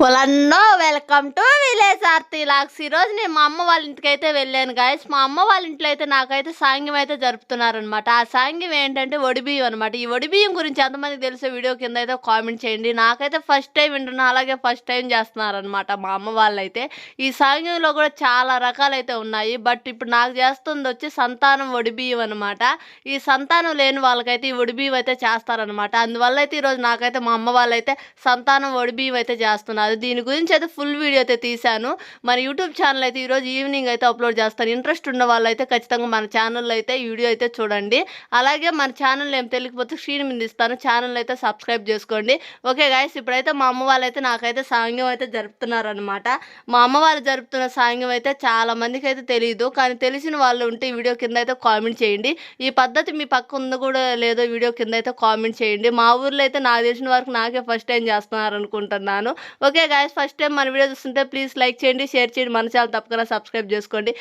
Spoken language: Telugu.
వాళ్ళన్నో వెల్కమ్ టు విలేజ్ ఆర్తి లాక్స్. ఈరోజు నేను మా అమ్మ వాళ్ళ ఇంటికి అయితే వెళ్ళాను గాయస్. మా అమ్మ వాళ్ళ ఇంట్లో అయితే నాకైతే సాంగ్యం అయితే జరుపుతున్నారనమాట. ఆ సాంగ్యం ఏంటంటే ఒడిబియ్యం అనమాట. ఈ ఒడిబియ్యం గురించి ఎంతమందికి తెలిసే వీడియో కింద అయితే కామెంట్ చేయండి. నాకైతే ఫస్ట్ టైం వింటున్నా, అలాగే ఫస్ట్ టైం చేస్తున్నారనమాట మా అమ్మ వాళ్ళైతే. ఈ సాంగ్యంలో కూడా చాలా రకాలైతే ఉన్నాయి. బట్ ఇప్పుడు నాకు చేస్తుంది వచ్చి సంతానం ఒడిబియ్యం అనమాట. ఈ సంతానం లేని వాళ్ళకైతే ఈ ఒడిబియ్యం అయితే చేస్తారనమాట. అందువల్ల అయితే ఈరోజు నాకైతే మా అమ్మ వాళ్ళైతే సంతానం ఒడిబియ్యం అయితే చేస్తున్నారు. దీని గురించి అయితే ఫుల్ వీడియో అయితే తీశాను. మన యూట్యూబ్ ఛానల్ అయితే ఈరోజు ఈవినింగ్ అయితే అప్లోడ్ చేస్తాను. ఇంట్రెస్ట్ ఉన్న వాళ్ళు అయితే ఖచ్చితంగా మన ఛానల్లో అయితే ఈ వీడియో అయితే చూడండి. అలాగే మన ఛానల్ ఏం తెలియకపోతే స్క్రీన్ మీద ఇస్తాను, ఛానల్ అయితే సబ్స్క్రైబ్ చేసుకోండి. ఓకే గాయస్, ఇప్పుడైతే మా అమ్మ వాళ్ళైతే నాకైతే సాంగ్యం అయితే జరుపుతున్నారనమాట. మా అమ్మ వాళ్ళు జరుపుతున్న సాంగ్యం అయితే చాలా మందికి అయితే తెలియదు, కానీ తెలిసిన వాళ్ళు ఉంటే ఈ వీడియో కింద అయితే కామెంట్ చేయండి. ఈ పద్ధతి మీ పక్క ఉంది కూడా లేదో వీడియో కింద అయితే కామెంట్ చేయండి. మా ఊర్లో అయితే నాకు తెలిసిన వరకు నాకే ఫస్ట్ టైం చేస్తున్నారు అనుకుంటున్నాను. ఓకే గాయస్, ఫస్ట్ టైం మన వీడియో చూస్తుంటే ప్లీజ్ లైక్ చేయండి, షేర్ చేయండి, మన ఛానల్ తప్పకుండా సబ్స్క్రైబ్ చేసుకోండి.